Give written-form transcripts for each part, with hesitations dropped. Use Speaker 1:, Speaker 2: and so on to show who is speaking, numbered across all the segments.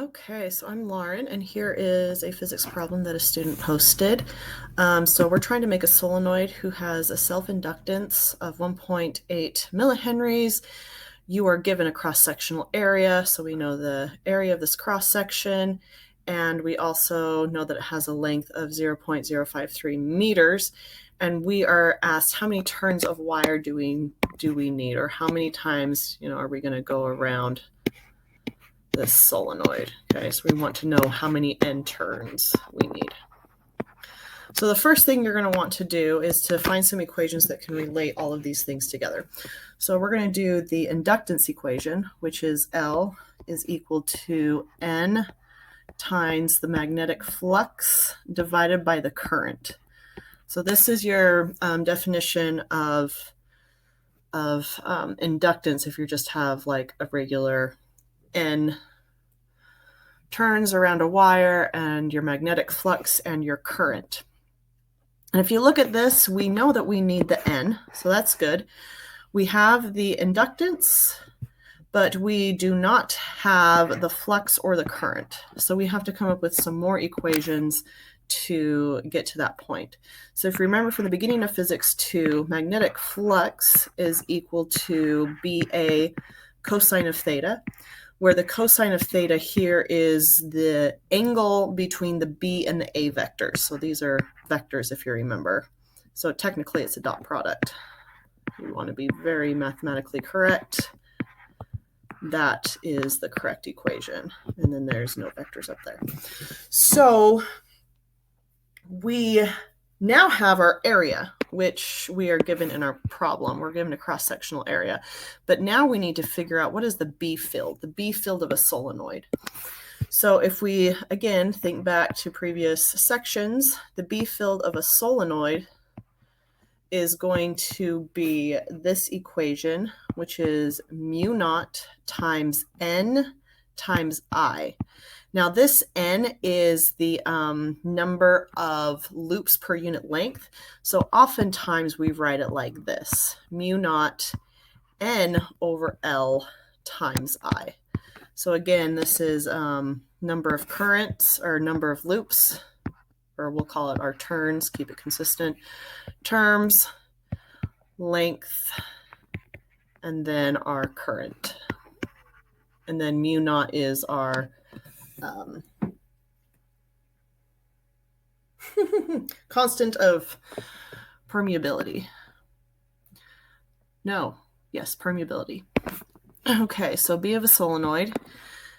Speaker 1: Okay, so I'm Lauren, and here is a physics problem that a student posted. So we're trying to make a solenoid who has a self-inductance of 1.8 millihenries. You are given a cross-sectional area, so we know the area of this cross-section, and we also know that it has a length of 0.053 meters. And we are asked how many turns of wire do we need, or how many times are we going to go around this solenoid. Okay, so we want to know how many N turns we need. So the first thing you're going to want to do is to find some equations that can relate all of these things together. So we're going to do the inductance equation, which is L is equal to N times the magnetic flux divided by the current. So this is your definition of inductance if you just have like a regular N turns around a wire and your magnetic flux and your current. And if you look at this, we know that we need the N, so that's good. We have the inductance, but we do not have the flux or the current. So we have to come up with some more equations to get to that point. So if you remember from the beginning of Physics 2, magnetic flux is equal to BA cosine of theta, where the cosine of theta here is the angle between the B and the A vectors. So these are vectors, if you remember. So technically it's a dot product. You want to be very mathematically correct. That is the correct equation. And then there's no vectors up there. So we now have our area, which we are given in our problem. We're given a cross-sectional area. But now we need to figure out what is the B field of a solenoid. So if we, again, think back to previous sections, the B field of a solenoid is going to be this equation, which is mu naught times N times I. Now this N is the number of loops per unit length. So oftentimes we write it like this, mu naught N over L times I. So again, this is number of currents or number of loops, or we'll call it our turns, keep it consistent, terms, length, and then our current. And then mu naught is our constant of permeability. Permeability. Okay, so B of a solenoid.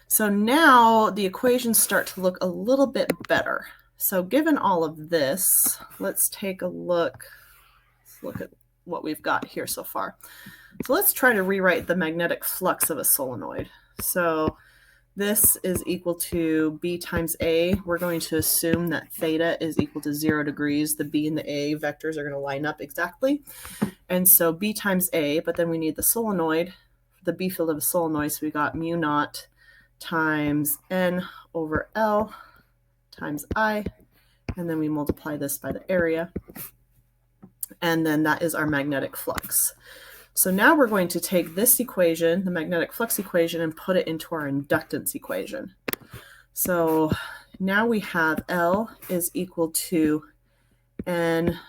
Speaker 1: So now the equations start to look a little bit better. So given all of this, let's take a look. Let's look at what we've got here so far. So let's try to rewrite the magnetic flux of a solenoid. So this is equal to B times A. We're going to assume that theta is equal to 0 degrees. The B and the A vectors are going to line up exactly. And so B times A, but then we need the solenoid, the B field of a solenoid. So we got mu naught times N over L times I. And then we multiply this by the area. And then that is our magnetic flux. So now we're going to take this equation, the magnetic flux equation, and put it into our inductance equation. So now we have L is equal to N,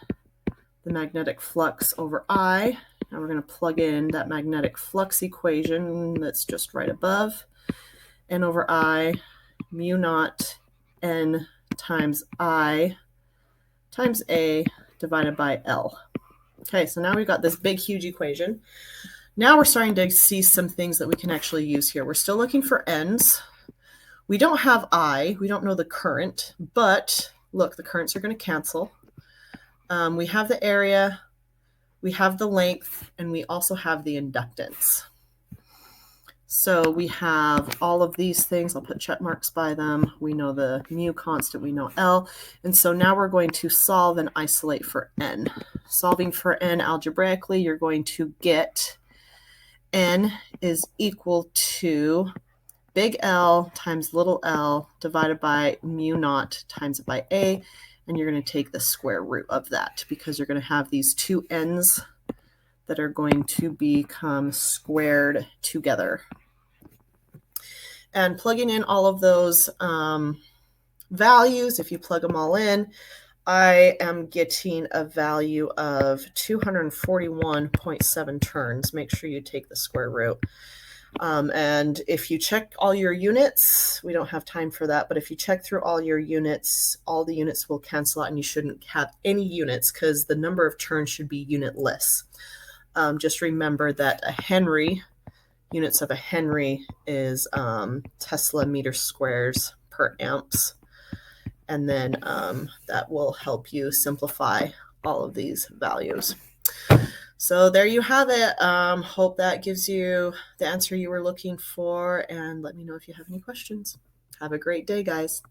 Speaker 1: the magnetic flux, over I. Now we're going to plug in that magnetic flux equation that's just right above. N over I, mu naught N times I times A divided by L. Okay, so now we've got this big, huge equation. Now we're starting to see some things that we can actually use here. We're still looking for N's. We don't have I. We don't know the current, but look, the currents are going to cancel. We have the area, we have the length, and we also have the inductance. So we have all of these things. I'll put check marks by them. We know the mu constant, we know L. And so now we're going to solve and isolate for N. Solving for N algebraically, you're going to get N is equal to big L times little l divided by mu naught times by A. And you're going to take the square root of that because you're going to have these two N's that are going to become squared together. And plugging in all of those values, if you plug them all in, I am getting a value of 241.7 turns. Make sure you take the square root. And if you check all your units, we don't have time for that, but if you check through all your units, all the units will cancel out and you shouldn't have any units because the number of turns should be unitless. Just remember that a Henry, units of a Henry is Tesla meter squares per amps. And then that will help you simplify all of these values. So there you have it. Hope that gives you the answer you were looking for, and let me know if you have any questions. Have a great day, guys.